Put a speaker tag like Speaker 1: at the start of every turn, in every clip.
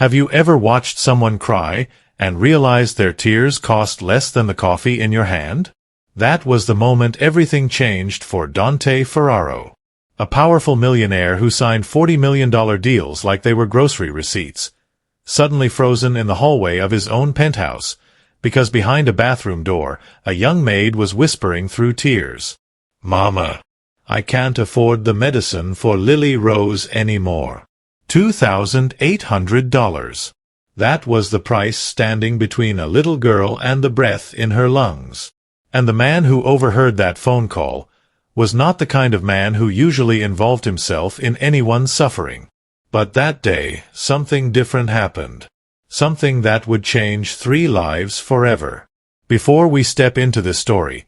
Speaker 1: Have you ever watched someone cry and realized their tears cost less than the coffee in your hand? That was the moment everything changed for Dante Ferraro. A powerful millionaire who signed $40 million deals like they were grocery receipts, suddenly frozen in the hallway of his own penthouse, because behind a bathroom door, a young maid was whispering through tears, "Mama, I can't afford the medicine for Lily Rose anymore. $2,800. That was the price standing between a little girl and the breath in her lungs. And the man who overheard that phone call was not the kind of man who usually involved himself in anyone's suffering. But that day, something different happened. Something that would change 3 lives forever. Before we step into this story,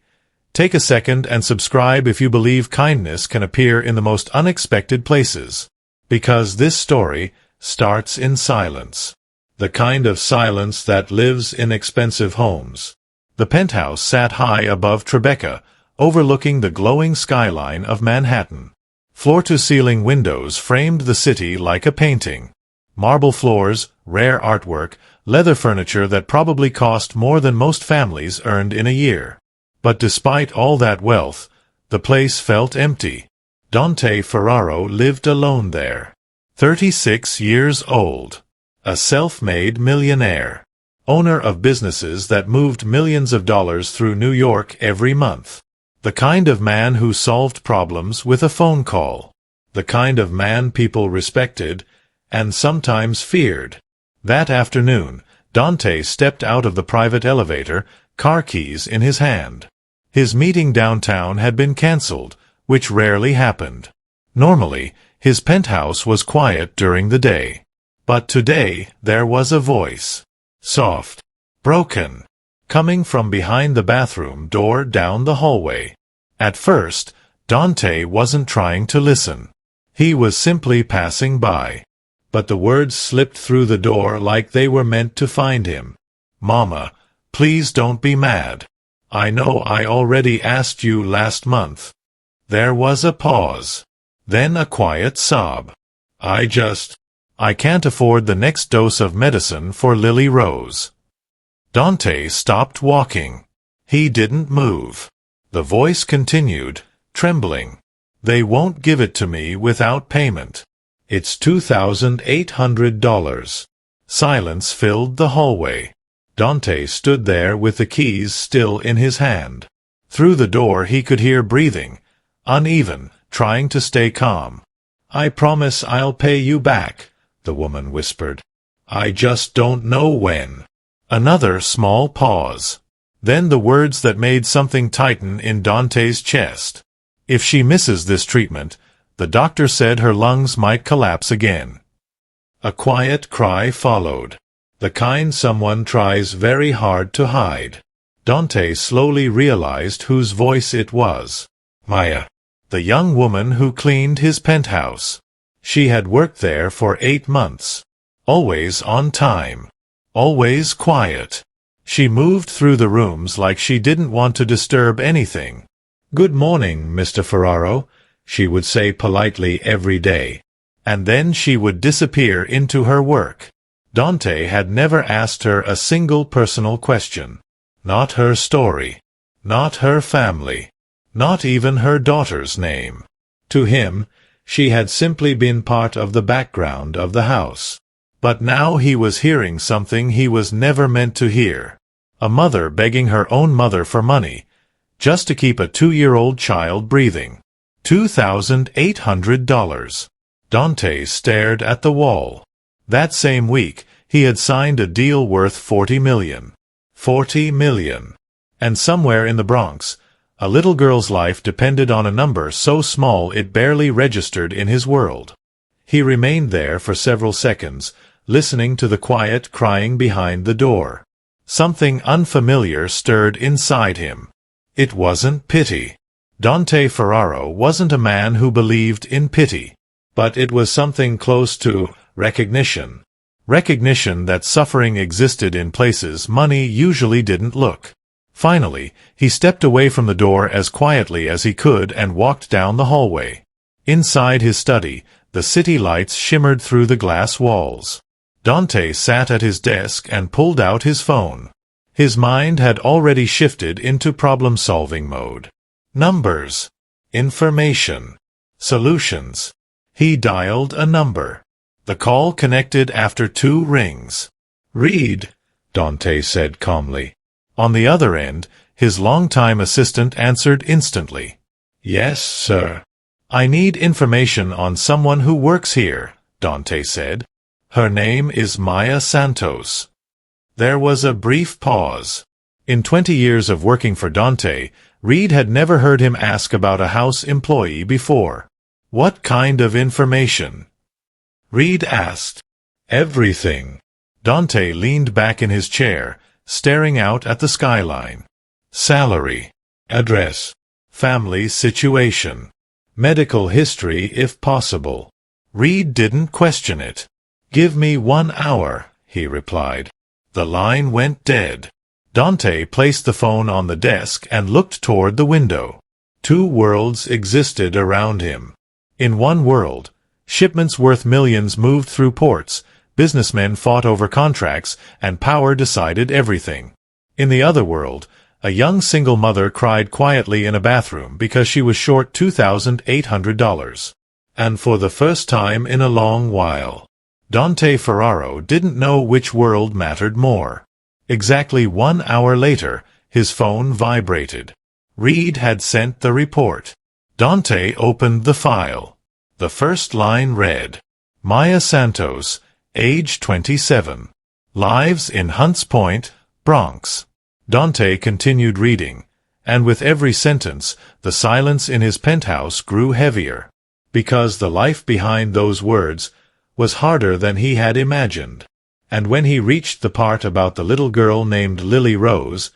Speaker 1: take a second and subscribe if you believe kindness can appear in the most unexpected places. Because this story starts in silence. The kind of silence that lives in expensive homes. The penthouse sat high above Tribeca, overlooking the glowing skyline of Manhattan. Floor-to-ceiling windows framed the city like a painting. Marble floors, rare artwork, leather furniture that probably cost more than most families earned in a year. But despite all that wealth, the place felt empty. Dante Ferraro lived alone there. 36 years old. A self-made millionaire. Owner of businesses that moved millions of dollars through New York every month. The kind of man who solved problems with a phone call. The kind of man people respected and sometimes feared. That afternoon, Dante stepped out of the private elevator, car keys in his hand. His meeting downtown had been cancelled, which rarely happened. Normally, his penthouse was quiet during the day. But today, there was a voice. Soft. Broken. Coming from behind the bathroom door down the hallway. At first, Dante wasn't trying to listen. He was simply passing by. But the words slipped through the door like they were meant to find him. "Mama, please don't be mad. I know I already asked you last month." There was a pause. Then a quiet sob. I can't afford the next dose of medicine for Lily Rose." Dante stopped walking. He didn't move. The voice continued, trembling. "They won't give it to me without payment. It's $2,800. Silence filled the hallway. Dante stood there with the keys still in his hand. Through the door he could hear breathing, uneven, trying to stay calm. "I promise I'll pay you back," the woman whispered. "I just don't know when." Another small pause. Then the words that made something tighten in Dante's chest. "If she misses this treatment, the doctor said her lungs might collapse again." A quiet cry followed. The kind someone tries very hard to hide. Dante slowly realized whose voice it was. Maya. The young woman who cleaned his penthouse. She had worked there for 8 months. Always on time. Always quiet. She moved through the rooms like she didn't want to disturb anything. "Good morning, Mr. Ferraro," she would say politely every day. And then she would disappear into her work. Dante had never asked her a single personal question. Not her story. Not her family. Not even her daughter's name. To him, she had simply been part of the background of the house. But now he was hearing something he was never meant to hear. A mother begging her own mother for money, just to keep a 2-year-old child breathing. $2,800. Dante stared at the wall. That same week, he had signed a deal worth $40 million. $40 million. And somewhere in the Bronx, a little girl's life depended on a number so small it barely registered in his world. He remained there for several seconds, listening to the quiet crying behind the door. Something unfamiliar stirred inside him. It wasn't pity. Dante Ferraro wasn't a man who believed in pity. But it was something close to recognition. Recognition that suffering existed in places money usually didn't look. Finally, he stepped away from the door as quietly as he could and walked down the hallway. Inside his study, the city lights shimmered through the glass walls. Dante sat at his desk and pulled out his phone. His mind had already shifted into problem-solving mode. Numbers. Information. Solutions. He dialed a number. The call connected after 2 rings. "Read," Dante said calmly. On the other end, his longtime assistant answered instantly. "Yes, sir." "I need information on someone who works here," Dante said. "Her name is Maya Santos." There was a brief pause. In 20 years of working for Dante, Reed had never heard him ask about a house employee before. "What kind of information?" Reed asked. "Everything." Dante leaned back in his chair, staring out at the skyline. "Salary, address, family situation, medical history if possible." Reed didn't question it. "Give me 1 hour," he replied. The line went dead. Dante placed the phone on the desk and looked toward the window. 2 worlds existed around him. In one world, shipments worth millions moved through ports, businessmen fought over contracts, and power decided everything. In the other world, a young single mother cried quietly in a bathroom because she was short $2,800. And for the first time in a long while, Dante Ferraro didn't know which world mattered more. Exactly 1 hour later, his phone vibrated. Reed had sent the report. Dante opened the file. The first line read, "Maya Santos, age 27. Lives in Hunts Point, Bronx." Dante continued reading, and with every sentence, the silence in his penthouse grew heavier. Because the life behind those words was harder than he had imagined. And when he reached the part about the little girl named Lily Rose,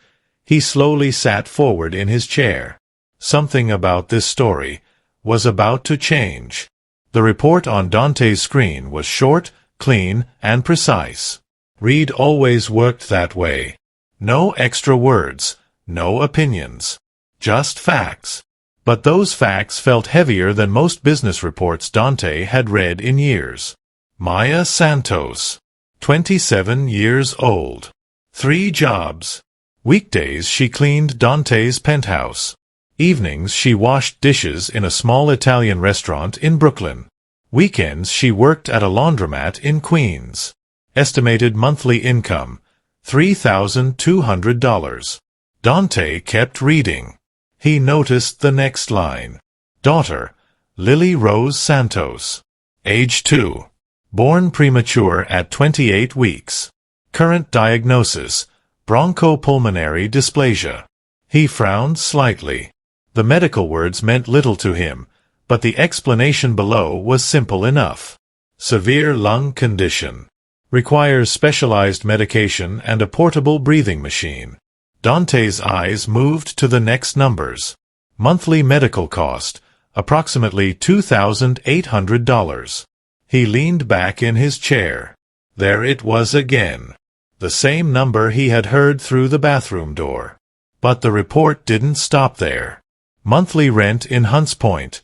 Speaker 1: he slowly sat forward in his chair. Something about this story was about to change. The report on Dante's screen was short, clean, and precise. Reed always worked that way. No extra words, no opinions. Just facts. But those facts felt heavier than most business reports Dante had read in years. Maya Santos, 27 years old. 3 jobs. Weekdays she cleaned Dante's penthouse. Evenings she washed dishes in a small Italian restaurant in Brooklyn. Weekends she worked at a laundromat in Queens. Estimated monthly income, $3,200. Dante kept reading. He noticed the next line. Daughter, Lily Rose Santos. Age 2. Born premature at 28 weeks. Current diagnosis, bronchopulmonary dysplasia. He frowned slightly. The medical words meant little to him, but the explanation below was simple enough. Severe lung condition. Requires specialized medication and a portable breathing machine. Dante's eyes moved to the next numbers. Monthly medical cost, approximately $2,800. He leaned back in his chair. There it was again. The same number he had heard through the bathroom door. But the report didn't stop there. Monthly rent in Hunts Point,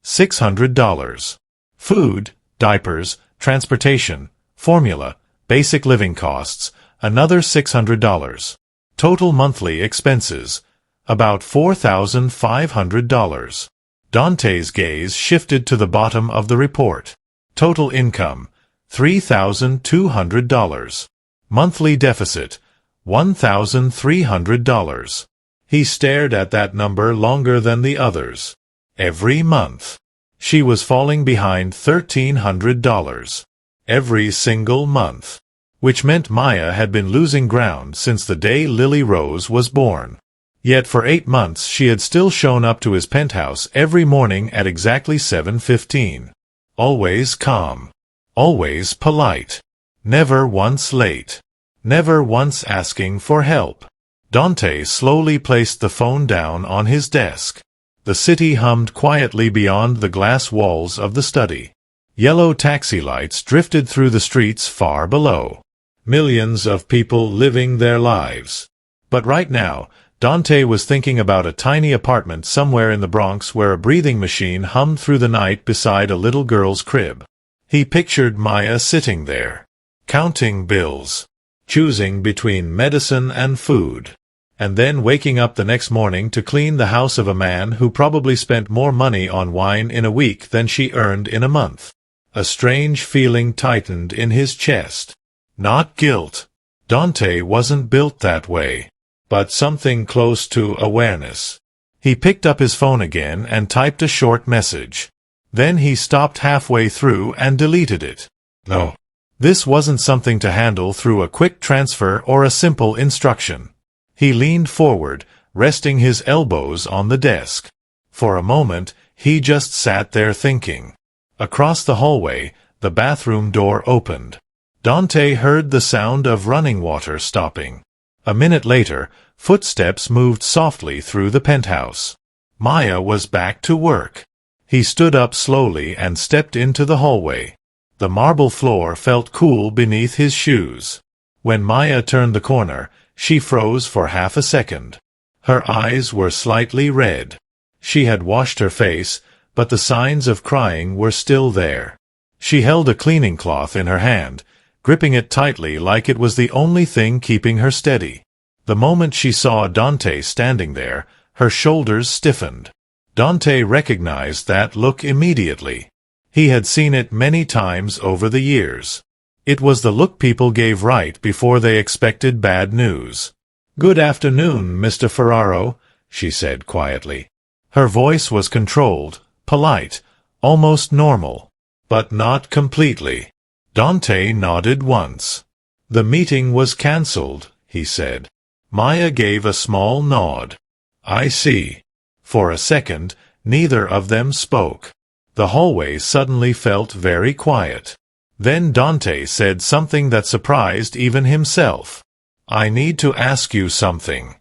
Speaker 1: $600. Food, diapers, transportation, formula, basic living costs, another $600. Total monthly expenses, about $4,500. Dante's gaze shifted to the bottom of the report. Total income, $3,200. Monthly deficit, $1,300. He stared at that number longer than the others. Every month. She was falling behind $1,300. Every single month. Which meant Maya had been losing ground since the day Lily Rose was born. Yet for 8 months she had still shown up to his penthouse every morning at exactly 7:15. Always calm. Always polite. Never once late. Never once asking for help. Dante slowly placed the phone down on his desk. The city hummed quietly beyond the glass walls of the study. Yellow taxi lights drifted through the streets far below. Millions of people living their lives. But right now, Dante was thinking about a tiny apartment somewhere in the Bronx where a breathing machine hummed through the night beside a little girl's crib. He pictured Maya sitting there, counting bills, choosing between medicine and food, and then waking up the next morning to clean the house of a man who probably spent more money on wine in a week than she earned in a month. A strange feeling tightened in his chest. Not guilt. Dante wasn't built that way. But something close to awareness. He picked up his phone again and typed a short message. Then he stopped halfway through and deleted it. No. This wasn't something to handle through a quick transfer or a simple instruction. He leaned forward, resting his elbows on the desk. For a moment, he just sat there thinking. Across the hallway, the bathroom door opened. Dante heard the sound of running water stopping. A minute later, footsteps moved softly through the penthouse. Maya was back to work. He stood up slowly and stepped into the hallway. The marble floor felt cool beneath his shoes. When Maya turned the corner, she froze for half a second. Her eyes were slightly red. She had washed her face, but the signs of crying were still there. She held a cleaning cloth in her hand, gripping it tightly like it was the only thing keeping her steady. The moment she saw Dante standing there, her shoulders stiffened. Dante recognized that look immediately. He had seen it many times over the years. It was the look people gave right before they expected bad news. "Good afternoon, Mr. Ferraro," she said quietly. Her voice was controlled, polite, almost normal, but not completely. Dante nodded once. "The meeting was cancelled," he said. Maya gave a small nod. "I see." For a second, neither of them spoke. The hallway suddenly felt very quiet. Then Dante said something that surprised even himself. "I need to ask you something."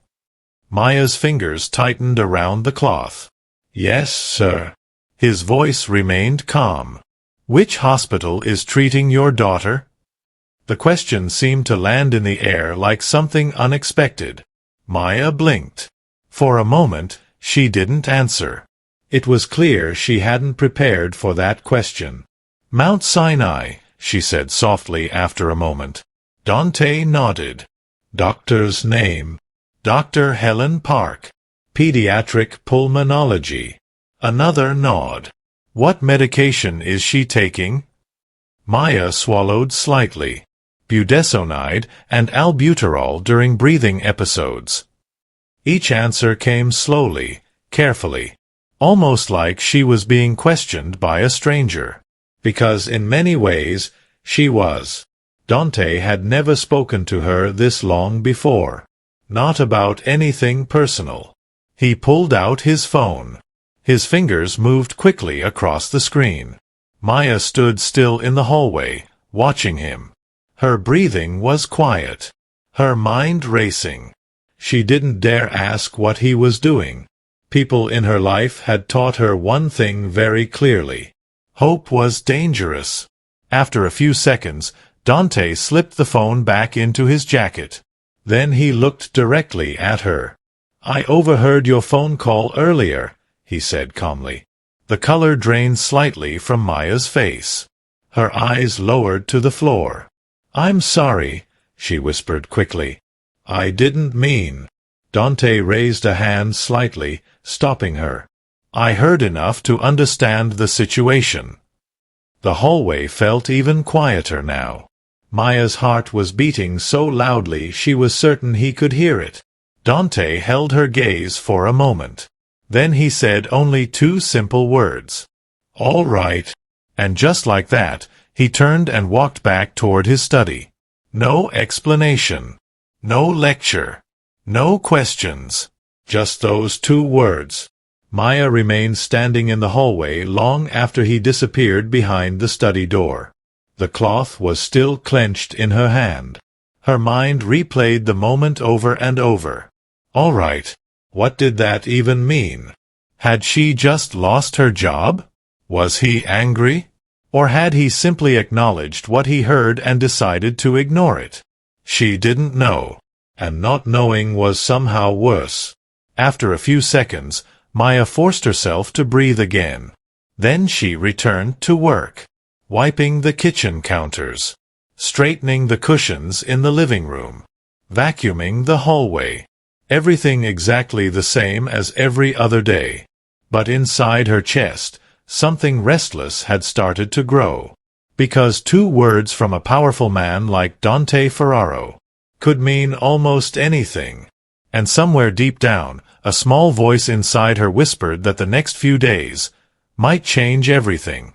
Speaker 1: Maya's fingers tightened around the cloth. "Yes, sir." His voice remained calm. "Which hospital is treating your daughter?" The question seemed to land in the air like something unexpected. Maya blinked. For a moment, she didn't answer. It was clear she hadn't prepared for that question. "Mount Sinai," she said softly after a moment. Dante nodded. "Doctor's name?" "Dr. Helen Park. Pediatric pulmonology." Another nod. "What medication is she taking?" Maya swallowed slightly. Budesonide and albuterol during breathing episodes. Each answer came slowly, carefully, almost like she was being questioned by a stranger. Because in many ways, she was. Dante had never spoken to her this long before. Not about anything personal. He pulled out his phone. His fingers moved quickly across the screen. Maya stood still in the hallway, watching him. Her breathing was quiet. Her mind racing. She didn't dare ask what he was doing. People in her life had taught her one thing very clearly. Hope was dangerous. After a few seconds, Dante slipped the phone back into his jacket. Then he looked directly at her. "I overheard your phone call earlier," he said calmly. The color drained slightly from Maya's face. Her eyes lowered to the floor. "I'm sorry," she whispered quickly. "I didn't mean." Dante raised a hand slightly, stopping her. "I heard enough to understand the situation." The hallway felt even quieter now. Maya's heart was beating so loudly she was certain he could hear it. Dante held her gaze for a moment. Then he said only two simple words. "All right." And just like that, he turned and walked back toward his study. No explanation. No lecture. No questions. Just those two words. Maya remained standing in the hallway long after he disappeared behind the study door. The cloth was still clenched in her hand. Her mind replayed the moment over and over. All right. What did that even mean? Had she just lost her job? Was he angry? Or had he simply acknowledged what he heard and decided to ignore it? She didn't know. And not knowing was somehow worse. After a few seconds, Maya forced herself to breathe again. Then she returned to work, wiping the kitchen counters, straightening the cushions in the living room, vacuuming the hallway. Everything exactly the same as every other day. But inside her chest, something restless had started to grow. Because 2 words from a powerful man like Dante Ferraro could mean almost anything. And somewhere deep down, a small voice inside her whispered that the next few days might change everything.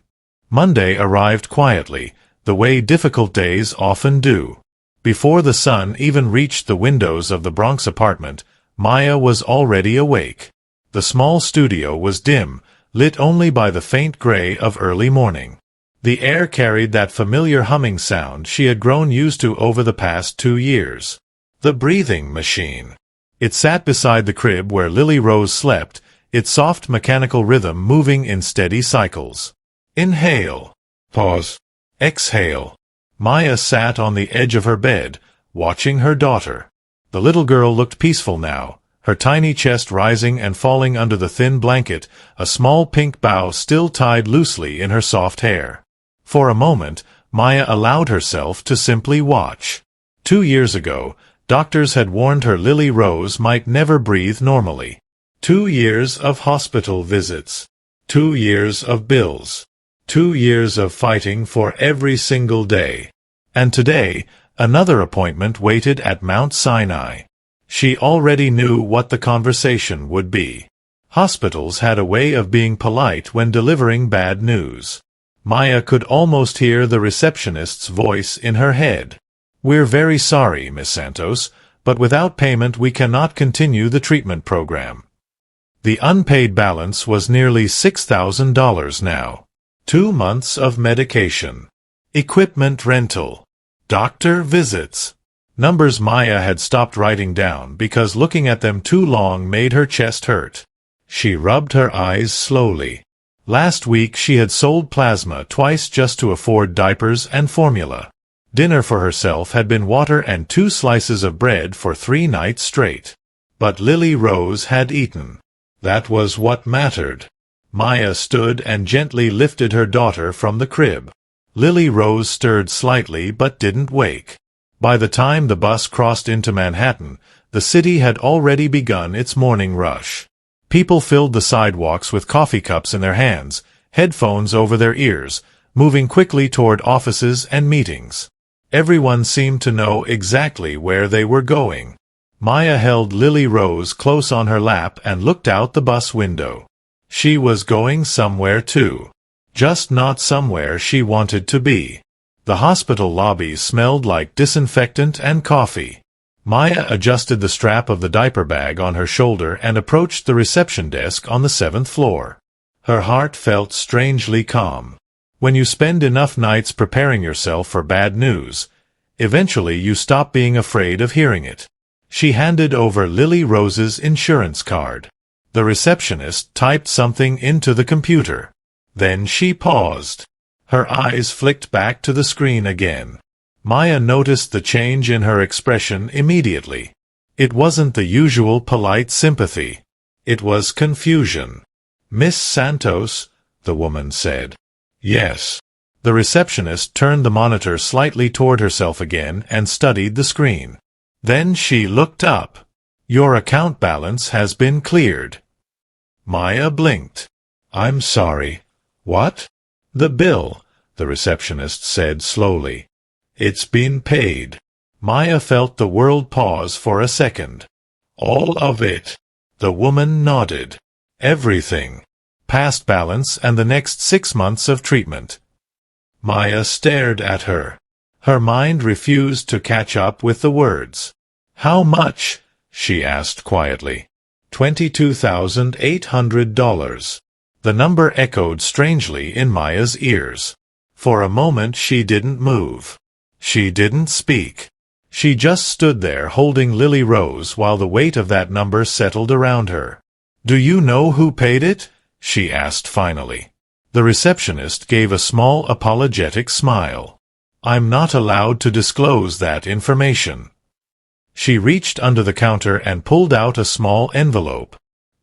Speaker 1: Monday arrived quietly, the way difficult days often do. Before the sun even reached the windows of the Bronx apartment, Maya was already awake. The small studio was dim, lit only by the faint gray of early morning. The air carried that familiar humming sound she had grown used to over the past 2 years. The breathing machine. It sat beside the crib where Lily Rose slept, its soft mechanical rhythm moving in steady cycles. Inhale. Pause. Exhale. Maya sat on the edge of her bed, watching her daughter. The little girl looked peaceful now, her tiny chest rising and falling under the thin blanket, a small pink bow still tied loosely in her soft hair. For a moment, Maya allowed herself to simply watch. 2 years ago, doctors had warned her Lily Rose might never breathe normally. 2 years of hospital visits. 2 years of bills. 2 years of fighting for every single day. And today, another appointment waited at Mount Sinai. She already knew what the conversation would be. Hospitals had a way of being polite when delivering bad news. Maya could almost hear the receptionist's voice in her head. "We're very sorry, Miss Santos, but without payment we cannot continue the treatment program." The unpaid balance was nearly $6,000 now. 2 months of medication. Equipment rental. Doctor visits. Numbers Maya had stopped writing down because looking at them too long made her chest hurt. She rubbed her eyes slowly. Last week she had sold plasma twice just to afford diapers and formula. Dinner for herself had been water and 2 slices of bread for 3 nights straight. But Lily Rose had eaten. That was what mattered. Maya stood and gently lifted her daughter from the crib. Lily Rose stirred slightly but didn't wake. By the time the bus crossed into Manhattan, the city had already begun its morning rush. People filled the sidewalks with coffee cups in their hands, headphones over their ears, moving quickly toward offices and meetings. Everyone seemed to know exactly where they were going. Maya held Lily Rose close on her lap and looked out the bus window. She was going somewhere too. Just not somewhere she wanted to be. The hospital lobbies smelled like disinfectant and coffee. Maya adjusted the strap of the diaper bag on her shoulder and approached the reception desk on the 7th floor. Her heart felt strangely calm. When you spend enough nights preparing yourself for bad news, eventually you stop being afraid of hearing it. She handed over Lily Rose's insurance card. The receptionist typed something into the computer. Then she paused. Her eyes flicked back to the screen again. Maya noticed the change in her expression immediately. It wasn't the usual polite sympathy. It was confusion. "Miss Santos," the woman said. "Yes." The receptionist turned the monitor slightly toward herself again and studied the screen. Then she looked up. "Your account balance has been cleared." Maya blinked. "I'm sorry. What?" "The bill," the receptionist said slowly. "It's been paid." Maya felt the world pause for a second. "All of it?" The woman nodded. "Everything. Past balance and the next 6 months of treatment." Maya stared at her. Her mind refused to catch up with the words. "How much?" she asked quietly. $22,800. The number echoed strangely in Maya's ears. For a moment she didn't move. She didn't speak. She just stood there holding Lily Rose while the weight of that number settled around her. "Do you know who paid it?" she asked finally. The receptionist gave a small apologetic smile. "I'm not allowed to disclose that information." She reached under the counter and pulled out a small envelope.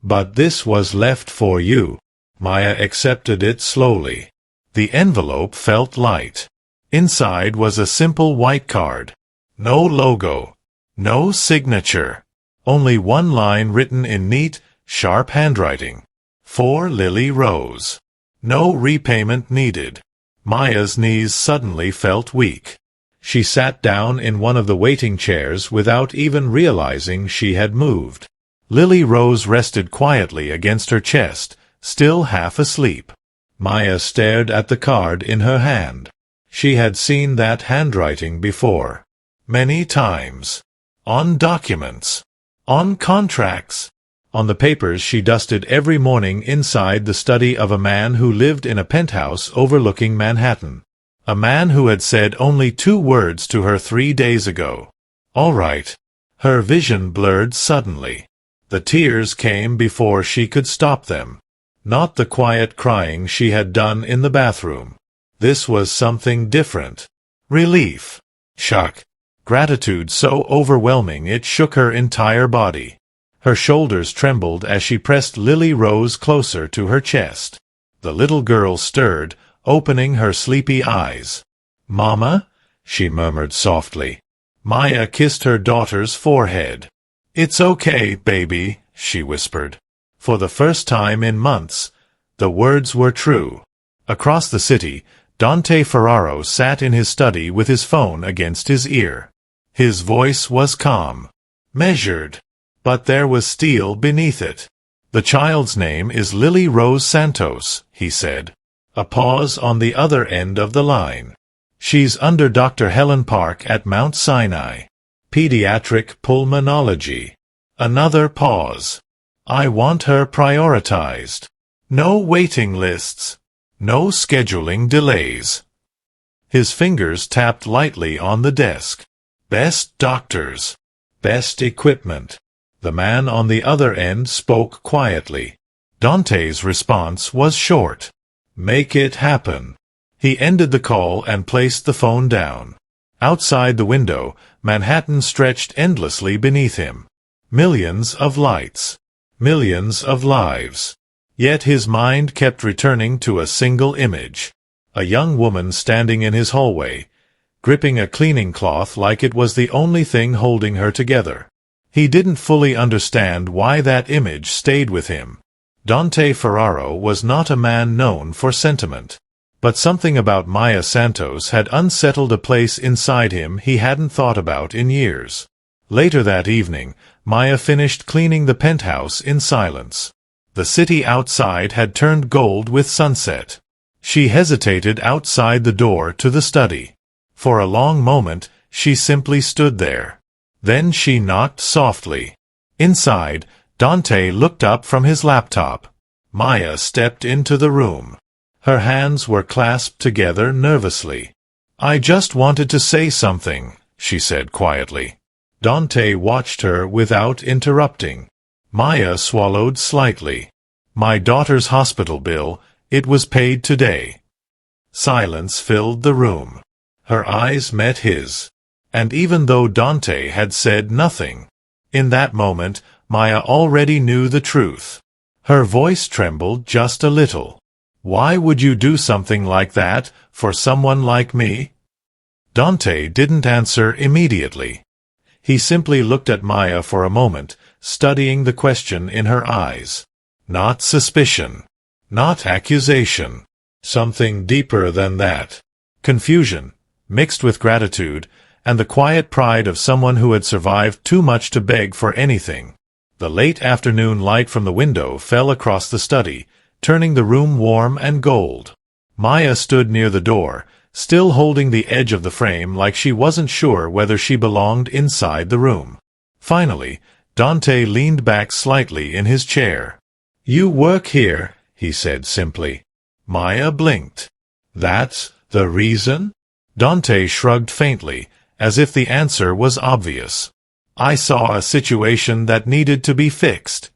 Speaker 1: "But this was left for you." Maya accepted it slowly. The envelope felt light. Inside was a simple white card. No logo. No signature. Only one line written in neat, sharp handwriting. For Lily Rose. No repayment needed. Maya's knees suddenly felt weak. She sat down in one of the waiting chairs without even realizing she had moved. Lily Rose rested quietly against her chest, still half asleep. Maya stared at the card in her hand. She had seen that handwriting before. Many times. On documents. On contracts. On the papers she dusted every morning inside the study of a man who lived in a penthouse overlooking Manhattan. A man who had said only 2 words to her 3 days ago. All right. Her vision blurred suddenly. The tears came before she could stop them. Not the quiet crying she had done in the bathroom. This was something different. Relief. Shock. Gratitude so overwhelming it shook her entire body. Her shoulders trembled as she pressed Lily Rose closer to her chest. The little girl stirred, opening her sleepy eyes. "Mama?" she murmured softly. Maya kissed her daughter's forehead. "It's okay, baby," she whispered. For the first time in months, the words were true. Across the city, Dante Ferraro sat in his study with his phone against his ear. His voice was calm, measured, but there was steel beneath it. "The child's name is Lily Rose Santos," he said. A pause on the other end of the line. "She's under Dr. Helen Park at Mount Sinai. Pediatric pulmonology." Another pause. "I want her prioritized. No waiting lists. No scheduling delays." His fingers tapped lightly on the desk. Best doctors. Best equipment. The man on the other end spoke quietly. Dante's response was short. "Make it happen." He ended the call and placed the phone down. Outside the window, Manhattan stretched endlessly beneath him. Millions of lights. Millions of lives. Yet his mind kept returning to a single image. A young woman standing in his hallway, gripping a cleaning cloth like it was the only thing holding her together. He didn't fully understand why that image stayed with him. Dante Ferraro was not a man known for sentiment. But something about Maya Santos had unsettled a place inside him he hadn't thought about in years. Later that evening, Maya finished cleaning the penthouse in silence. The city outside had turned gold with sunset. She hesitated outside the door to the study. For a long moment, she simply stood there. Then she knocked softly. Inside, Dante looked up from his laptop. Maya stepped into the room. Her hands were clasped together nervously. "I just wanted to say something," she said quietly. Dante watched her without interrupting. Maya swallowed slightly. "My daughter's hospital bill, it was paid today." Silence filled the room. Her eyes met his. And even though Dante had said nothing, in that moment, Maya already knew the truth. Her voice trembled just a little. "Why would you do something like that, for someone like me?" Dante didn't answer immediately. He simply looked at Maya for a moment, studying the question in her eyes. Not suspicion. Not accusation. Something deeper than that. Confusion, mixed with gratitude, and the quiet pride of someone who had survived too much to beg for anything. The late afternoon light from the window fell across the study, turning the room warm and gold. Maya stood near the door, still holding the edge of the frame like she wasn't sure whether she belonged inside the room. Finally, Dante leaned back slightly in his chair. "You work here," he said simply. Maya blinked. "That's the reason?" Dante shrugged faintly, as if the answer was obvious. "I saw a situation that needed to be fixed."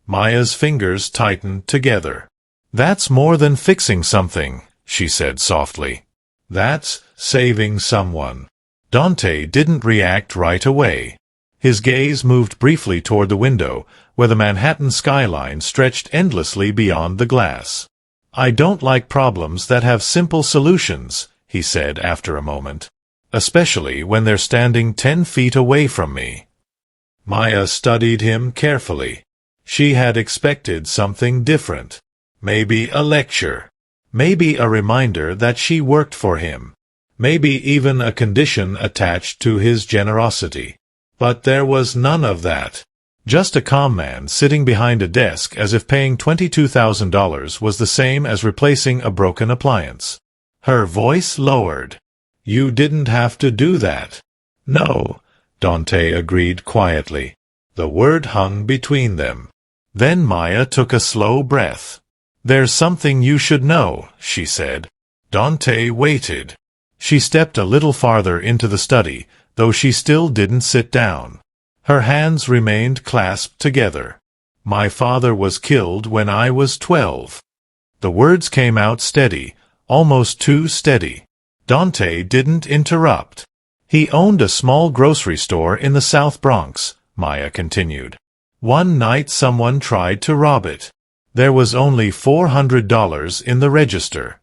Speaker 1: Maya's fingers tightened together. "That's more than fixing something," she said softly. "That's saving someone." Dante didn't react right away. His gaze moved briefly toward the window, where the Manhattan skyline stretched endlessly beyond the glass. "I don't like problems that have simple solutions," he said after a moment. Especially when they're standing 10 feet away from me. Maya studied him carefully. She had expected something different. Maybe a lecture. Maybe a reminder that she worked for him. Maybe even a condition attached to his generosity. But there was none of that. Just a calm man sitting behind a desk as if paying $22,000 was the same as replacing a broken appliance. Her voice lowered. You didn't have to do that. No, Dante agreed quietly. The word hung between them. Then Maya took a slow breath. There's something you should know, she said. Dante waited. She stepped a little farther into the study, though she still didn't sit down. Her hands remained clasped together. My father was killed when I was 12. The words came out steady, almost too steady. Dante didn't interrupt. He owned a small grocery store in the South Bronx, Maya continued. One night someone tried to rob it. There was only $400 in the register.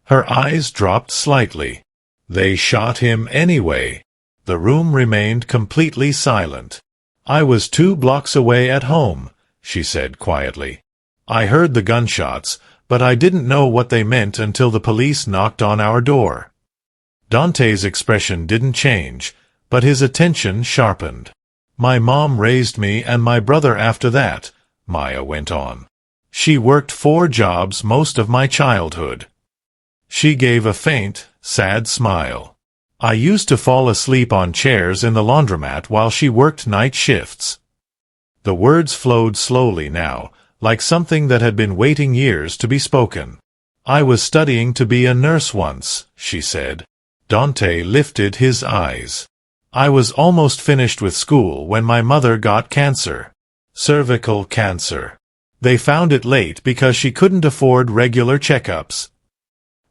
Speaker 1: Her eyes dropped slightly. They shot him anyway. The room remained completely silent. I was 2 blocks away at home, she said quietly. I heard the gunshots, but I didn't know what they meant until the police knocked on our door. Dante's expression didn't change, but his attention sharpened. My mom raised me and my brother after that, Maya went on. She worked 4 jobs most of my childhood. She gave a faint, sad smile. I used to fall asleep on chairs in the laundromat while she worked night shifts. The words flowed slowly now, like something that had been waiting years to be spoken. I was studying to be a nurse once, she said. Dante lifted his eyes. I was almost finished with school when my mother got cancer. Cervical cancer. They found it late because she couldn't afford regular checkups.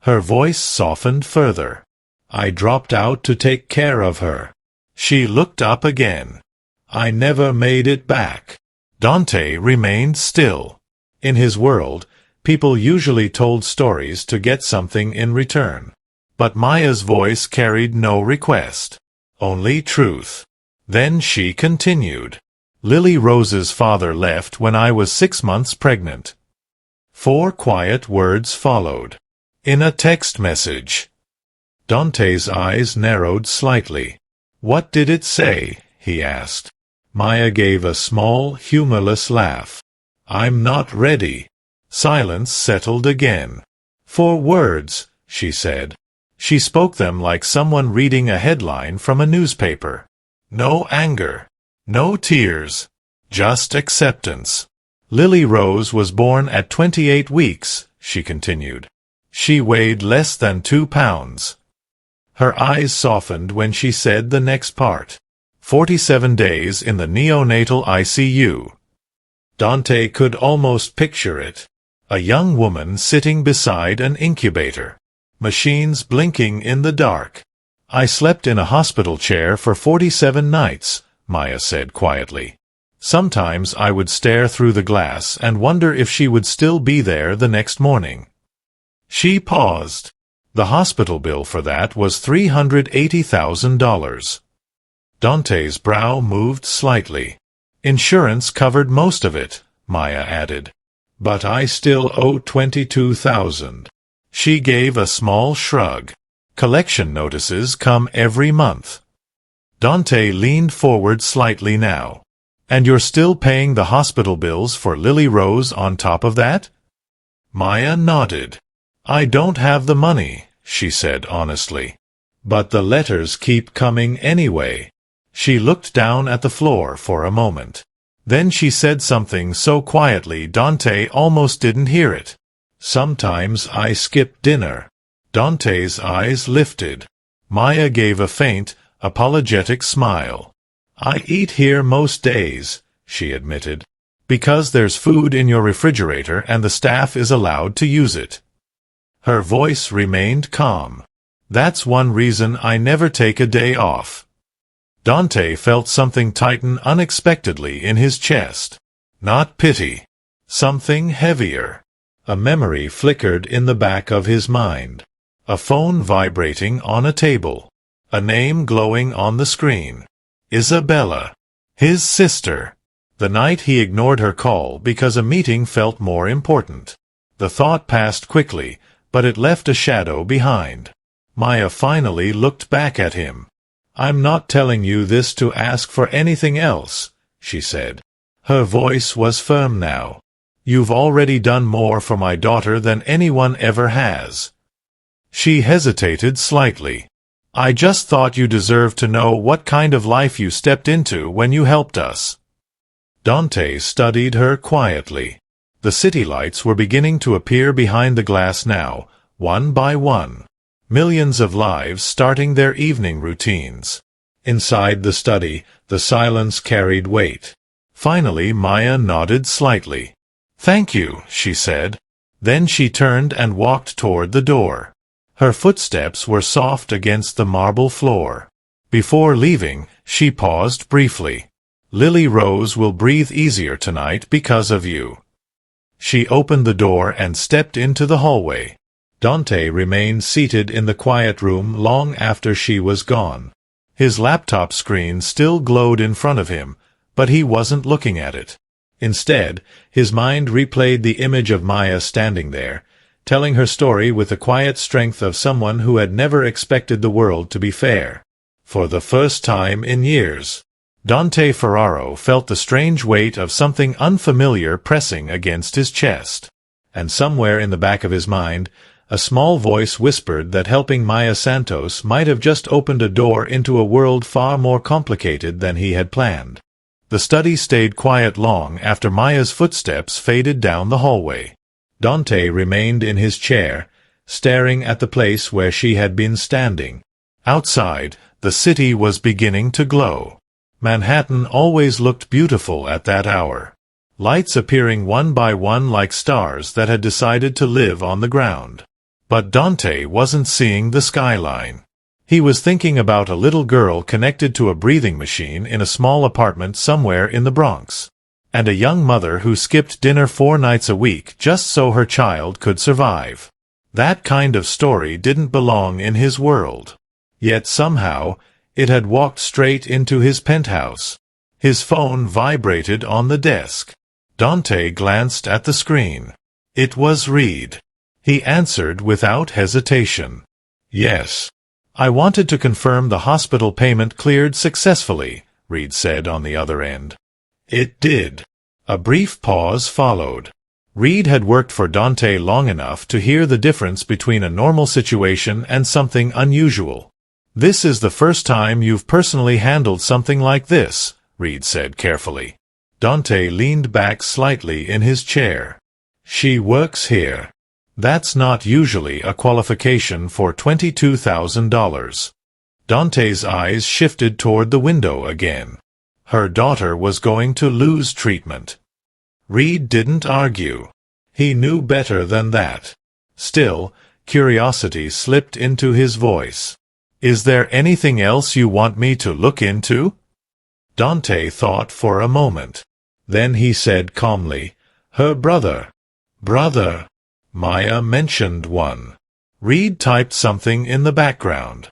Speaker 1: Her voice softened further. I dropped out to take care of her. She looked up again. I never made it back. Dante remained still. In his world, people usually told stories to get something in return. But Maya's voice carried no request. Only truth. Then she continued. Lily Rose's father left when I was 6 months pregnant. 4 quiet words followed. In a text message. Dante's eyes narrowed slightly. What did it say? He asked. Maya gave a small, humorless laugh. I'm not ready. Silence settled again. 4 words, she said. She spoke them like someone reading a headline from a newspaper. No anger. No tears. Just acceptance. Lily Rose was born at 28 weeks, she continued. She weighed less than 2 pounds. Her eyes softened when she said the next part. 47 days in the neonatal ICU. Dante could almost picture it. A young woman sitting beside an incubator. Machines blinking in the dark. I slept in a hospital chair for 47 nights, Maya said quietly. Sometimes I would stare through the glass and wonder if she would still be there the next morning. She paused. The hospital bill for that was $380,000. Dante's brow moved slightly. Insurance covered most of it, Maya added. But I still owe $22,000. She gave a small shrug. Collection notices come every month. Dante leaned forward slightly now. And you're still paying the hospital bills for Lily Rose on top of that? Maya nodded. I don't have the money, she said honestly. But the letters keep coming anyway. She looked down at the floor for a moment. Then she said something so quietly Dante almost didn't hear it. Sometimes I skip dinner. Dante's eyes lifted. Maya gave a faint, apologetic smile. I eat here most days, she admitted. Because there's food in your refrigerator and the staff is allowed to use it. Her voice remained calm. That's one reason I never take a day off. Dante felt something tighten unexpectedly in his chest. Not pity. Something heavier. A memory flickered in the back of his mind. A phone vibrating on a table. A name glowing on the screen. Isabella. His sister. The night he ignored her call because a meeting felt more important. The thought passed quickly, but it left a shadow behind. Maya finally looked back at him. "I'm not telling you this to ask for anything else," she said. Her voice was firm now. "You've already done more for my daughter than anyone ever has." She hesitated slightly. "I just thought you deserved to know what kind of life you stepped into when you helped us." Dante studied her quietly. The city lights were beginning to appear behind the glass now, one by one. Millions of lives starting their evening routines. Inside the study, the silence carried weight. Finally, Maya nodded slightly. "Thank you," she said. Then she turned and walked toward the door. Her footsteps were soft against the marble floor. Before leaving, she paused briefly. "Lily Rose will breathe easier tonight because of you." She opened the door and stepped into the hallway. Dante remained seated in the quiet room long after she was gone. His laptop screen still glowed in front of him, but he wasn't looking at it. Instead, his mind replayed the image of Maya standing there, telling her story with the quiet strength of someone who had never expected the world to be fair. For the first time in years, Dante Ferraro felt the strange weight of something unfamiliar pressing against his chest. And somewhere in the back of his mind, a small voice whispered that helping Maya Santos might have just opened a door into a world far more complicated than he had planned. The study stayed quiet long after Maya's footsteps faded down the hallway. Dante remained in his chair, staring at the place where she had been standing. Outside, the city was beginning to glow. Manhattan always looked beautiful at that hour. Lights appearing one by one like stars that had decided to live on the ground. But Dante wasn't seeing the skyline. He was thinking about a little girl connected to a breathing machine in a small apartment somewhere in the Bronx, and a young mother who skipped dinner 4 nights a week just so her child could survive. That kind of story didn't belong in his world. Yet somehow, it had walked straight into his penthouse. His phone vibrated on the desk. Dante glanced at the screen. It was Reed. He answered without hesitation. "Yes. I wanted to confirm the hospital payment cleared successfully," Reed said on the other end. "It did." A brief pause followed. Reed had worked for Dante long enough to hear the difference between a normal situation and something unusual. "This is the first time you've personally handled something like this," Reed said carefully. Dante leaned back slightly in his chair. "She works here. That's not usually a qualification for $22,000. Dante's eyes shifted toward the window again. Her daughter was going to lose treatment. Reed didn't argue. He knew better than that. Still, curiosity slipped into his voice. "Is there anything else you want me to look into?" Dante thought for a moment. Then he said calmly, "Her brother." "Brother?" Maya mentioned one. Reed typed something in the background.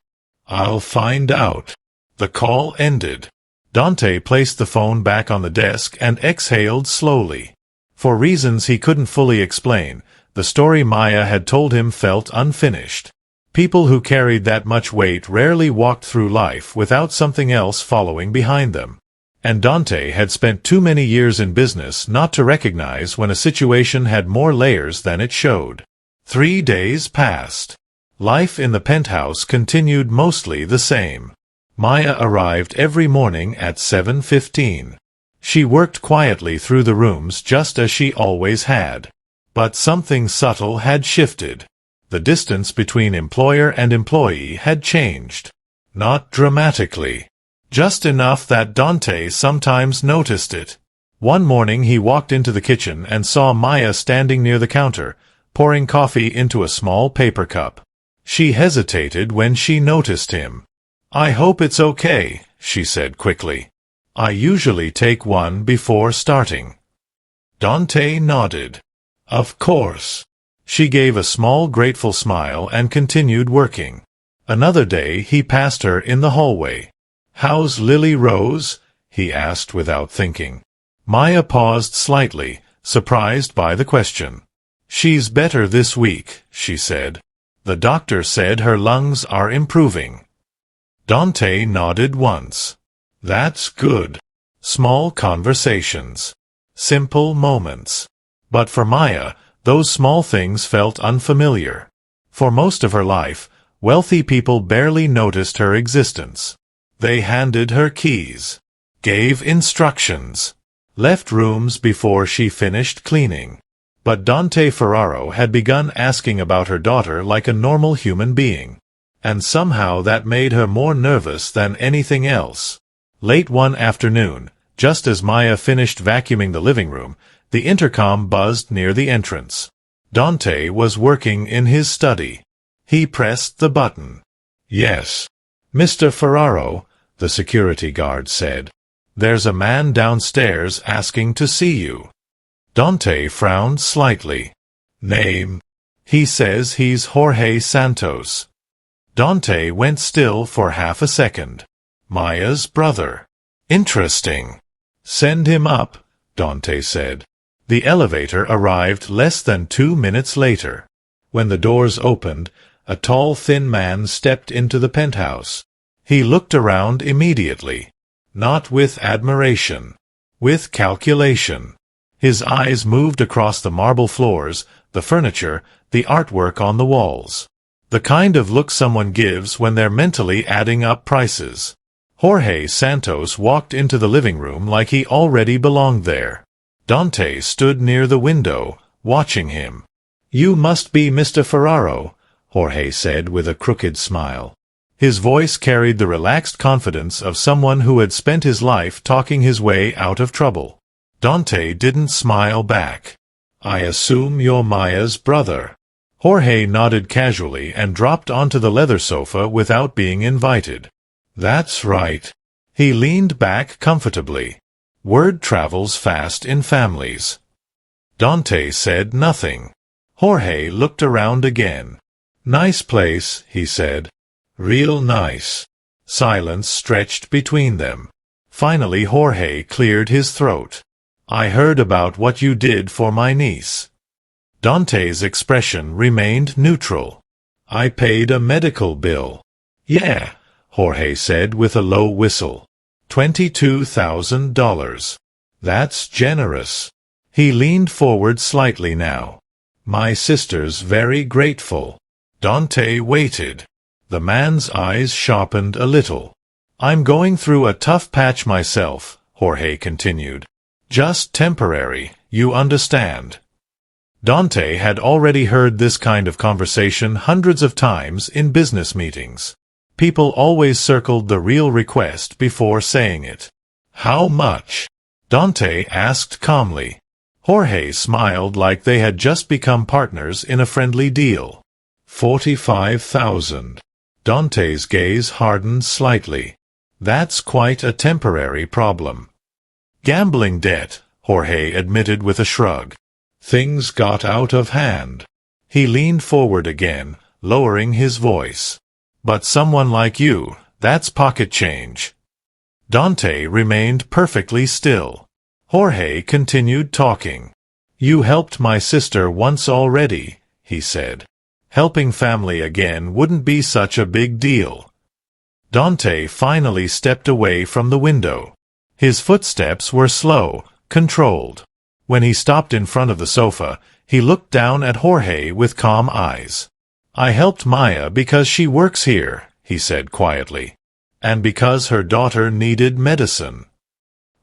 Speaker 1: "I'll find out." The call ended. Dante placed the phone back on the desk and exhaled slowly. For reasons he couldn't fully explain, the story Maya had told him felt unfinished. People who carried that much weight rarely walked through life without something else following behind them. And Dante had spent too many years in business not to recognize when a situation had more layers than it showed. 3 days passed. Life in the penthouse continued mostly the same. Maya arrived every morning at 7:15. She worked quietly through the rooms just as she always had. But something subtle had shifted. The distance between employer and employee had changed. Not dramatically. Just enough that Dante sometimes noticed it. One morning he walked into the kitchen and saw Maya standing near the counter, pouring coffee into a small paper cup. She hesitated when she noticed him. "I hope it's okay," she said quickly. "I usually take one before starting." Dante nodded. "Of course." She gave a small grateful smile and continued working. Another day he passed her in the hallway. "How's Lily Rose?" he asked without thinking. Maya paused slightly, surprised by the question. "She's better this week," she said. "The doctor said her lungs are improving." Dante nodded once. "That's good." Small conversations. Simple moments. But for Maya, those small things felt unfamiliar. For most of her life, wealthy people barely noticed her existence. They handed her keys, gave instructions, left rooms before she finished cleaning. But Dante Ferraro had begun asking about her daughter like a normal human being. And somehow that made her more nervous than anything else. Late one afternoon, just as Maya finished vacuuming the living room, the intercom buzzed near the entrance. Dante was working in his study. He pressed the button. "Yes. Mr. Ferraro," the security guard said. "There's a man downstairs asking to see you." Dante frowned slightly. "Name?" "He says he's Jorge Santos." Dante went still for half a second. "Maya's brother. Interesting. Send him up," Dante said. The elevator arrived less than 2 minutes later. When the doors opened, a tall, thin man stepped into the penthouse. He looked around immediately. Not with admiration. With calculation. His eyes moved across the marble floors, the furniture, the artwork on the walls. The kind of look someone gives when they're mentally adding up prices. Jorge Santos walked into the living room like he already belonged there. Dante stood near the window, watching him. "You must be Mr. Ferraro," Jorge said with a crooked smile. His voice carried the relaxed confidence of someone who had spent his life talking his way out of trouble. Dante didn't smile back. "I assume you're Maya's brother." Jorge nodded casually and dropped onto the leather sofa without being invited. "That's right." He leaned back comfortably. Word travels fast in families. Dante said nothing. Jorge looked around again. "Nice place," he said. "Real nice." Silence stretched between them. Finally Jorge cleared his throat. "I heard about what you did for my niece." Dante's expression remained neutral. "I paid a medical bill." "Yeah," Jorge said with a low whistle. $22,000. "That's generous." He leaned forward slightly now. "My sister's very grateful." Dante waited. The man's eyes sharpened a little. "I'm going through a tough patch myself," Jorge continued. "Just temporary, you understand." Dante had already heard this kind of conversation hundreds of times in business meetings. People always circled the real request before saying it. "How much?" Dante asked calmly. Jorge smiled like they had just become partners in a friendly deal. $45,000. Dante's gaze hardened slightly. "That's quite a temporary problem." "Gambling debt," Jorge admitted with a shrug. "Things got out of hand." He leaned forward again, lowering his voice. "But someone like you, that's pocket change." Dante remained perfectly still. Jorge continued talking. "You helped my sister once already," he said. "Helping family again wouldn't be such a big deal." Dante finally stepped away from the window. His footsteps were slow, controlled. When he stopped in front of the sofa, he looked down at Jorge with calm eyes. "I helped Maya because she works here," he said quietly. "And because her daughter needed medicine."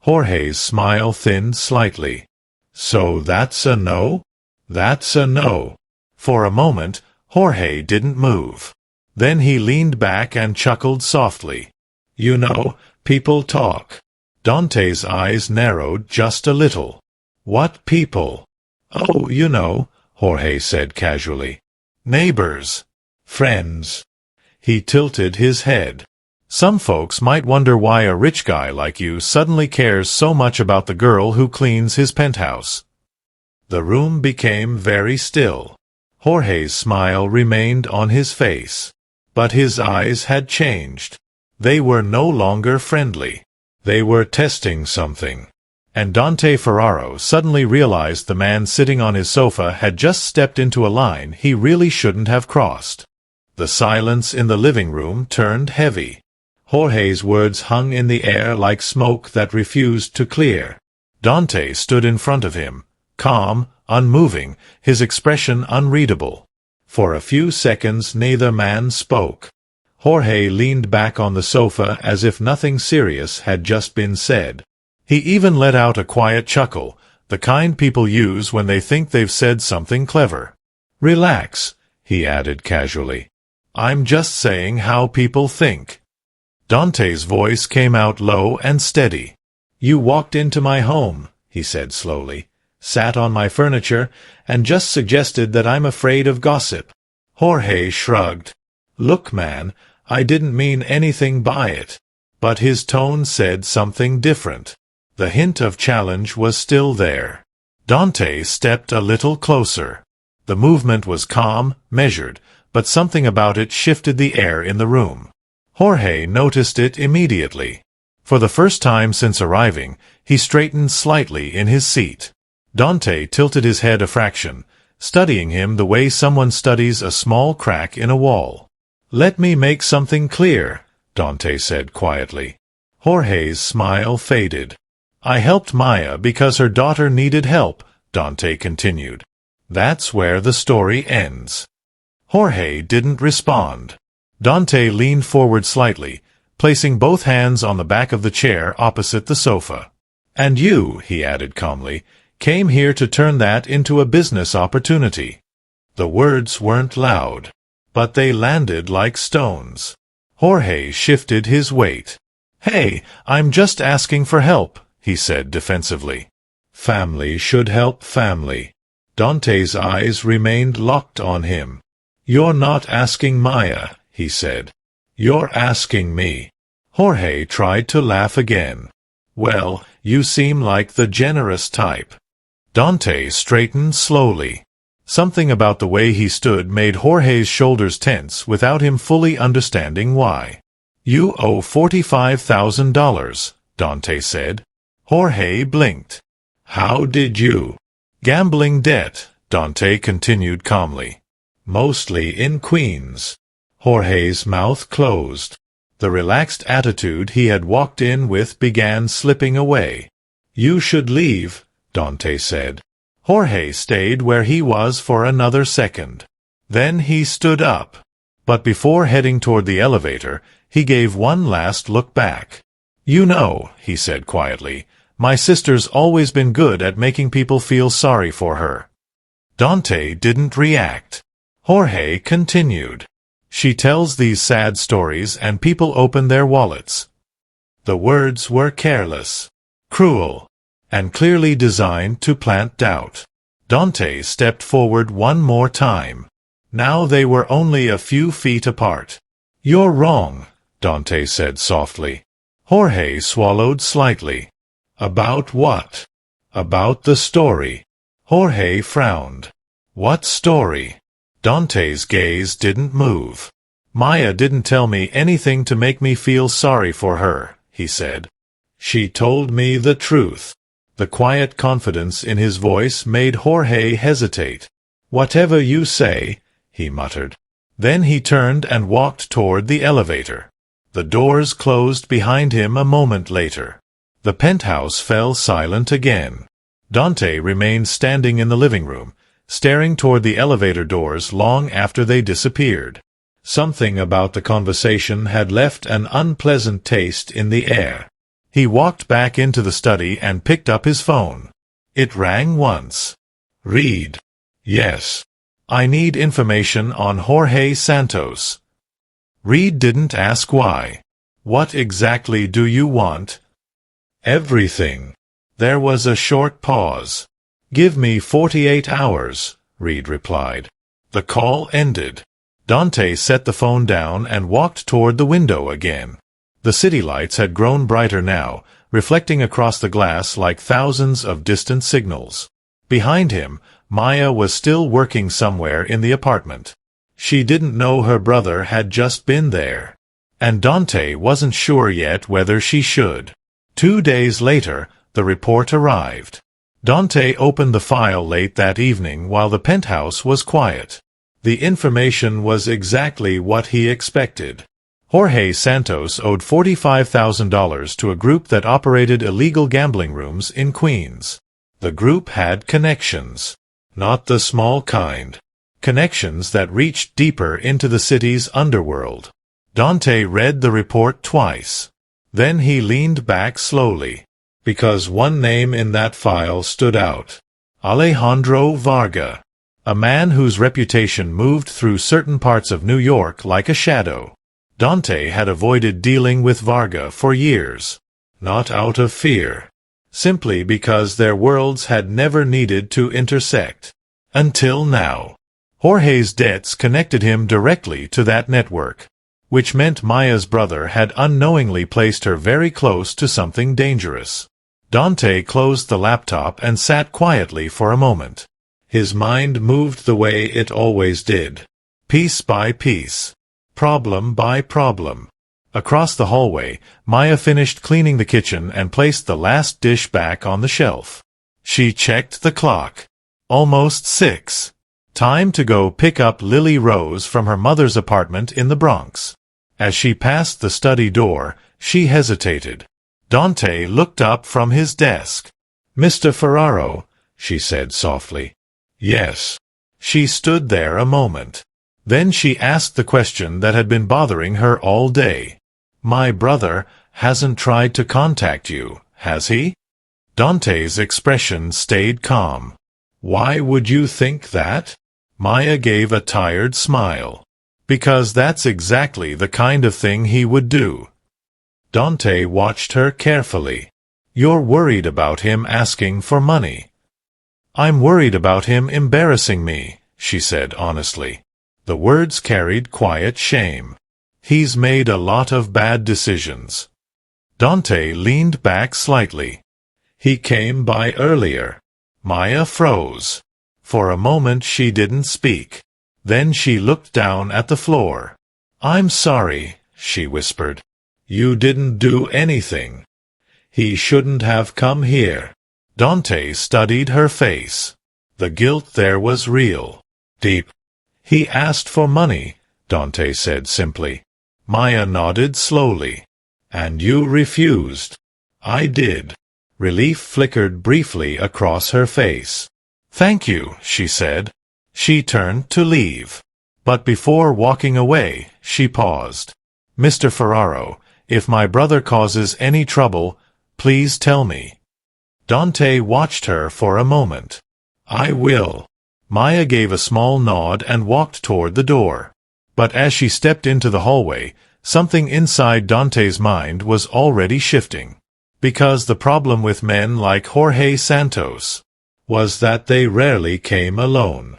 Speaker 1: Jorge's smile thinned slightly. "So that's a no?" "That's a no." For a moment, Jorge didn't move. Then he leaned back and chuckled softly. "You know, people talk." Dante's eyes narrowed just a little. "What people?" "Oh, you know," Jorge said casually. "Neighbors. Friends." He tilted his head. "Some folks might wonder why a rich guy like you suddenly cares so much about the girl who cleans his penthouse." The room became very still. Jorge's smile remained on his face. But his eyes had changed. They were no longer friendly. They were testing something. And Dante Ferraro suddenly realized the man sitting on his sofa had just stepped into a line he really shouldn't have crossed. The silence in the living room turned heavy. Jorge's words hung in the air like smoke that refused to clear. Dante stood in front of him, calm, unmoving, his expression unreadable. For a few seconds neither man spoke. Jorge leaned back on the sofa as if nothing serious had just been said. He even let out a quiet chuckle, the kind people use when they think they've said something clever. "Relax," he added casually. "I'm just saying how people think." Dante's voice came out low and steady. "You walked into my home," he said slowly, "sat on my furniture, and just suggested that I'm afraid of gossip." Jorge shrugged. "Look, man, I didn't mean anything by it." But his tone said something different. The hint of challenge was still there. Dante stepped a little closer. The movement was calm, measured, but something about it shifted the air in the room. Jorge noticed it immediately. For the first time since arriving, he straightened slightly in his seat. Dante tilted his head a fraction, studying him the way someone studies a small crack in a wall. "Let me make something clear," Dante said quietly. Jorge's smile faded. "I helped Maya because her daughter needed help," Dante continued. "That's where the story ends." Jorge didn't respond. Dante leaned forward slightly, placing both hands on the back of the chair opposite the sofa. "And you," he added calmly, "came here to turn that into a business opportunity." The words weren't loud, but they landed like stones. Jorge shifted his weight. "Hey, I'm just asking for help," he said defensively. "Family should help family." Dante's eyes remained locked on him. "You're not asking Maya," he said. "You're asking me." Jorge tried to laugh again. "Well, you seem like the generous type." Dante straightened slowly. Something about the way he stood made Jorge's shoulders tense without him fully understanding why. "You owe $45,000, Dante said. Jorge blinked. "How did you?" "Gambling debt," Dante continued calmly. "Mostly in Queens." Jorge's mouth closed. The relaxed attitude he had walked in with began slipping away. "You should leave," Dante said. Jorge stayed where he was for another second. Then he stood up. But before heading toward the elevator, he gave one last look back. "You know," he said quietly, "my sister's always been good at making people feel sorry for her." Dante didn't react. Jorge continued. "She tells these sad stories and people open their wallets." The words were careless, cruel, and clearly designed to plant doubt. Dante stepped forward one more time. Now they were only a few feet apart. "You're wrong," Dante said softly. Jorge swallowed slightly. "About what?" "About the story." Jorge frowned. "What story?" Dante's gaze didn't move. "Maya didn't tell me anything to make me feel sorry for her," he said. "She told me the truth." The quiet confidence in his voice made Jorge hesitate. "Whatever you say," he muttered. Then he turned and walked toward the elevator. The doors closed behind him a moment later. The penthouse fell silent again. Dante remained standing in the living room, staring toward the elevator doors long after they disappeared. Something about the conversation had left an unpleasant taste in the air. He walked back into the study and picked up his phone. It rang once. "Reed." "Yes." "I need information on Jorge Santos." Reed didn't ask why. "What exactly do you want?" "Everything." There was a short pause. "Give me 48 hours, Reed replied. The call ended. Dante set the phone down and walked toward the window again. The city lights had grown brighter now, reflecting across the glass like thousands of distant signals. Behind him, Maya was still working somewhere in the apartment. She didn't know her brother had just been there. And Dante wasn't sure yet whether she should. 2 days later, the report arrived. Dante opened the file late that evening while the penthouse was quiet. The information was exactly what he expected. Jorge Santos owed $45,000 to a group that operated illegal gambling rooms in Queens. The group had connections. Not the small kind. Connections that reached deeper into the city's underworld. Dante read the report twice. Then he leaned back slowly. Because one name in that file stood out. Alejandro Varga. A man whose reputation moved through certain parts of New York like a shadow. Dante had avoided dealing with Varga for years. Not out of fear. Simply because their worlds had never needed to intersect. Until now. Jorge's debts connected him directly to that network. Which meant Maya's brother had unknowingly placed her very close to something dangerous. Dante closed the laptop and sat quietly for a moment. His mind moved the way it always did. Piece by piece. Problem by problem. Across the hallway, Maya finished cleaning the kitchen and placed the last dish back on the shelf. She checked the clock. Almost 6. Time to go pick up Lily Rose from her mother's apartment in the Bronx. As she passed the study door, she hesitated. Dante looked up from his desk. "Mr. Ferraro," she said softly. "Yes." She stood there a moment. Then she asked the question that had been bothering her all day. "My brother hasn't tried to contact you, has he?" Dante's expression stayed calm. "Why would you think that?" Maya gave a tired smile. "Because that's exactly the kind of thing he would do." Dante watched her carefully. "You're worried about him asking for money." "I'm worried about him embarrassing me," she said honestly. The words carried quiet shame. "He's made a lot of bad decisions." Dante leaned back slightly. "He came by earlier." Maya froze. For a moment she didn't speak. Then she looked down at the floor. "I'm sorry," she whispered. "You didn't do anything. He shouldn't have come here." Dante studied her face. The guilt there was real. Deep. "He asked for money," Dante said simply. Maya nodded slowly. "And you refused." "I did." Relief flickered briefly across her face. "Thank you," she said. She turned to leave. But before walking away, she paused. "Mr. Ferraro, if my brother causes any trouble, please tell me." Dante watched her for a moment. "I will." Maya gave a small nod and walked toward the door. But as she stepped into the hallway, something inside Dante's mind was already shifting. Because the problem with men like Jorge Santos was that they rarely came alone.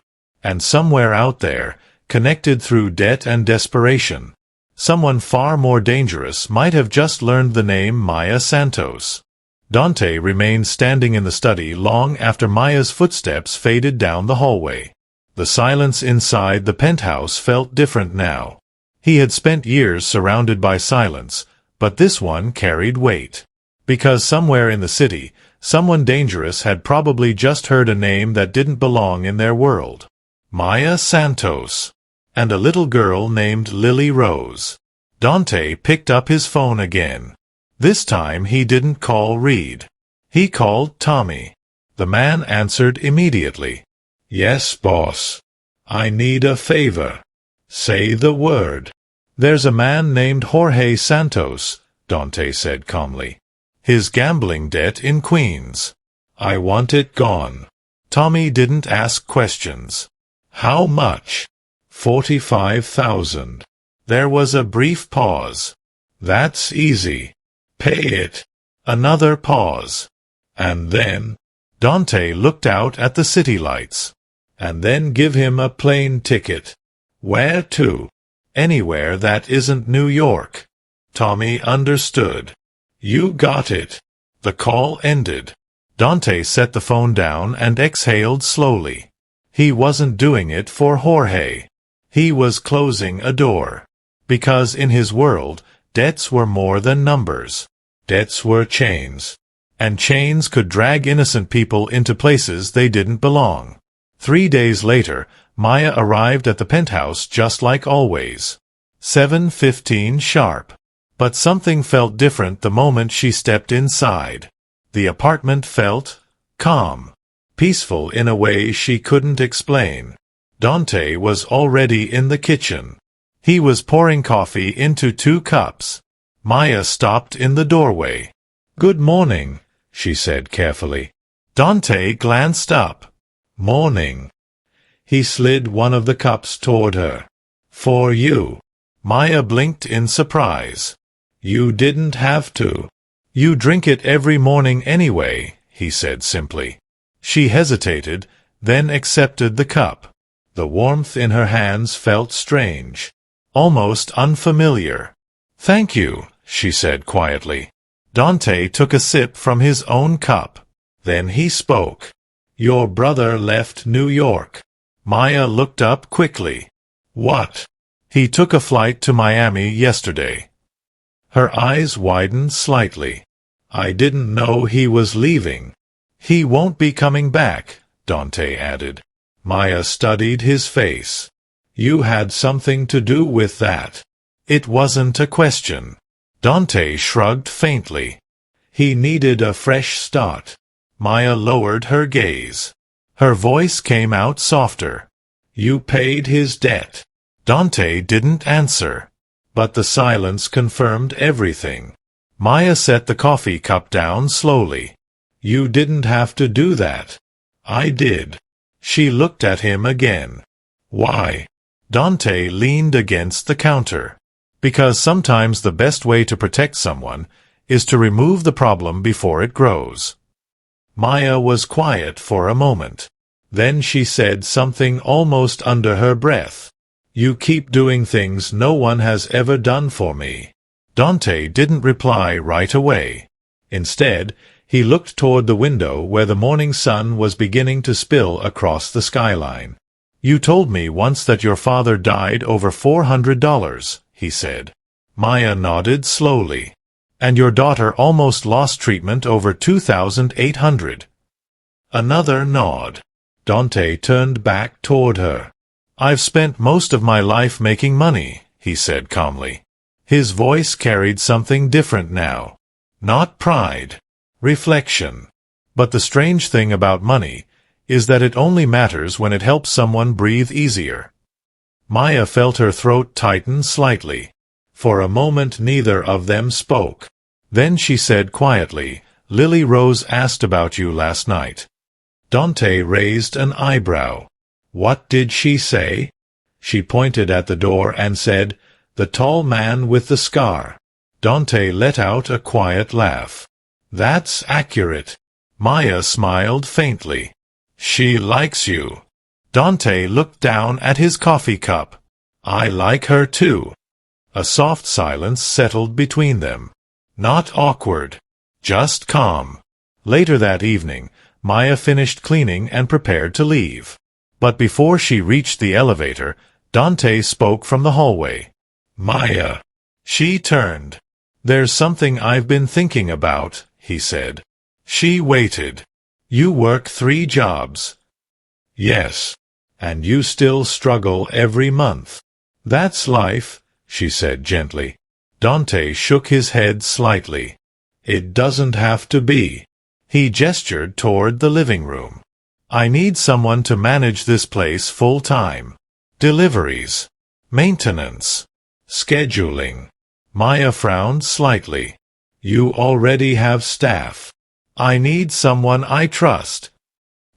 Speaker 1: And somewhere out there, connected through debt and desperation, someone far more dangerous might have just learned the name Maya Santos. Dante remained standing in the study long after Maya's footsteps faded down the hallway. The silence inside the penthouse felt different now. He had spent years surrounded by silence, but this one carried weight. Because somewhere in the city, someone dangerous had probably just heard a name that didn't belong in their world. Maya Santos. And a little girl named Lily Rose. Dante picked up his phone again. This time he didn't call Reed. He called Tommy. The man answered immediately. "Yes, boss. I need a favor." "Say the word." "There's a man named Jorge Santos," Dante said calmly. "His gambling debt in Queens. I want it gone." Tommy didn't ask questions. "How much?" $45,000. There was a brief pause. "That's easy. Pay it." Another pause. "And then?" Dante looked out at the city lights. "And then give him a plane ticket." "Where to?" "Anywhere that isn't New York." Tommy understood. "You got it." The call ended. Dante set the phone down and exhaled slowly. He wasn't doing it for Jorge. He was closing a door. Because in his world, debts were more than numbers. Debts were chains. And chains could drag innocent people into places they didn't belong. 3 days later, Maya arrived at the penthouse just like always. 7:15 sharp. But something felt different the moment she stepped inside. The apartment felt calm, peaceful in a way she couldn't explain. Dante was already in the kitchen. He was pouring coffee into 2 cups. Maya stopped in the doorway. "Good morning," she said carefully. Dante glanced up. "Morning." He slid one of the cups toward her. "For you." Maya blinked in surprise. "You didn't have to." "You drink it every morning anyway," he said simply. She hesitated, then accepted the cup. The warmth in her hands felt strange, almost unfamiliar. "Thank you," she said quietly. Dante took a sip from his own cup. Then he spoke. "Your brother left New York." Maya looked up quickly. "What?" "He took a flight to Miami yesterday." Her eyes widened slightly. "I didn't know he was leaving." "He won't be coming back," Dante added. Maya studied his face. "You had something to do with that." It wasn't a question. Dante shrugged faintly. He needed a fresh start. Maya lowered her gaze. Her voice came out softer. "You paid his debt." Dante didn't answer. But the silence confirmed everything. Maya set the coffee cup down slowly. "You didn't have to do that." "I did." She looked at him again. "Why?" Dante leaned against the counter. "Because sometimes the best way to protect someone is to remove the problem before it grows." Maya was quiet for a moment. Then she said something almost under her breath. "You keep doing things no one has ever done for me." Dante didn't reply right away. Instead, he looked toward the window where the morning sun was beginning to spill across the skyline. "You told me once that your father died over $400, he said. Maya nodded slowly. "And your daughter almost lost treatment over 2,800. Another nod. Dante turned back toward her. "I've spent most of my life making money," he said calmly. His voice carried something different now. Not pride. Reflection. But the strange thing about money is that it only matters when it helps someone breathe easier. Maya felt her throat tighten slightly. For a moment neither of them spoke. Then she said quietly, "Lily Rose asked about you last night." Dante raised an eyebrow. "What did she say?" She pointed at the door and said, "The tall man with the scar." Dante let out a quiet laugh. "That's accurate." Maya smiled faintly. "She likes you." Dante looked down at his coffee cup. "I like her too." A soft silence settled between them. Not awkward, just calm. Later that evening, Maya finished cleaning and prepared to leave. But before she reached the elevator, Dante spoke from the hallway. "Maya." She turned. "There's something I've been thinking about," he said. She waited. "You work 3 jobs." "Yes. And you still struggle every month." "That's life," she said gently. Dante shook his head slightly. "It doesn't have to be." He gestured toward the living room. "I need someone to manage this place full-time. Deliveries. Maintenance. Scheduling." Maya frowned slightly. "You already have staff." "I need someone I trust."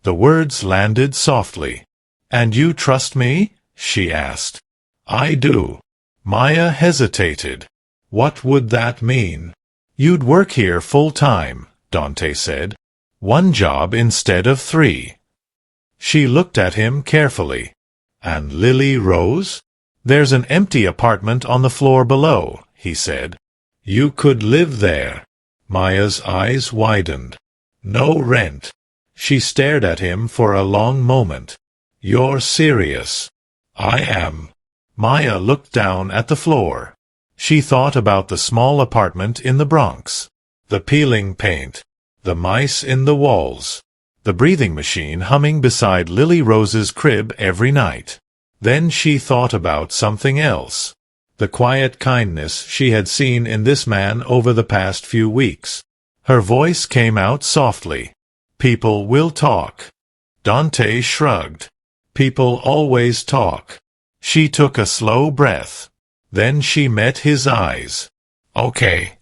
Speaker 1: The words landed softly. "And you trust me?" she asked. "I do." Maya hesitated. "What would that mean?" "You'd work here full-time," Dante said. "1 job instead of 3. She looked at him carefully. "And Lily Rose?" "There's an empty apartment on the floor below," he said. "You could live there." Maya's eyes widened. No rent. She stared at him for a long moment. You're serious? I am. Maya looked down at the floor. She thought about the small apartment in the Bronx, the peeling paint, the mice in the walls, the breathing machine humming beside Lily Rose's crib every night. Then she thought about something else, the quiet kindness she had seen in this man over the past few weeks. Her voice came out softly. People will talk. Dante shrugged. People always talk. She took a slow breath. Then she met his eyes. Okay.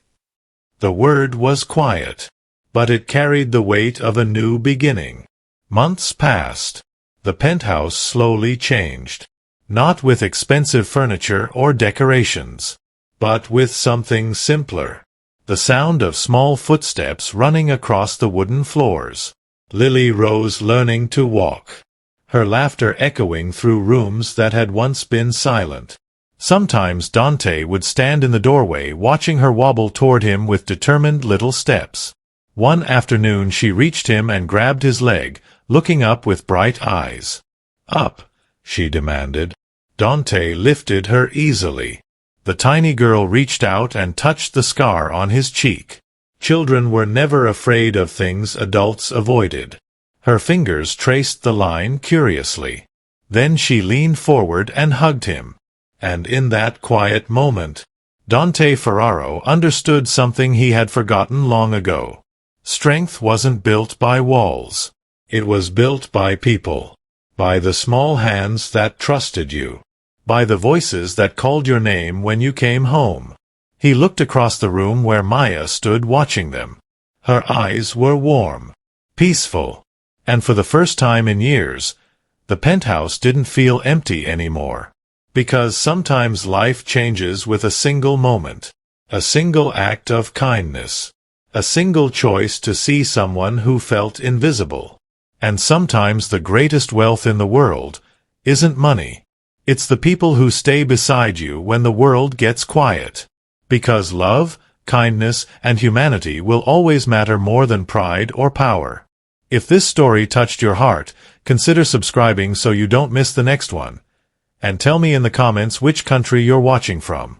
Speaker 1: The word was quiet, but it carried the weight of a new beginning. Months passed. The penthouse slowly changed. Not with expensive furniture or decorations, but with something simpler. The sound of small footsteps running across the wooden floors. Lily Rose learning to walk. Her laughter echoing through rooms that had once been silent. Sometimes Dante would stand in the doorway watching her wobble toward him with determined little steps. One afternoon she reached him and grabbed his leg, looking up with bright eyes. Up, she demanded. Dante lifted her easily. The tiny girl reached out and touched the scar on his cheek. Children were never afraid of things adults avoided. Her fingers traced the line curiously. Then she leaned forward and hugged him. And in that quiet moment, Dante Ferraro understood something he had forgotten long ago. Strength wasn't built by walls. It was built by people. By the small hands that trusted you. By the voices that called your name when you came home. He looked across the room where Maya stood watching them. Her eyes were warm, peaceful, and for the first time in years, the penthouse didn't feel empty anymore. Because sometimes life changes with a single moment, a single act of kindness, a single choice to see someone who felt invisible. And sometimes the greatest wealth in the world isn't money. It's the people who stay beside you when the world gets quiet. Because love, kindness, and humanity will always matter more than pride or power. If this story touched your heart, consider subscribing so you don't miss the next one. And tell me in the comments which country you're watching from.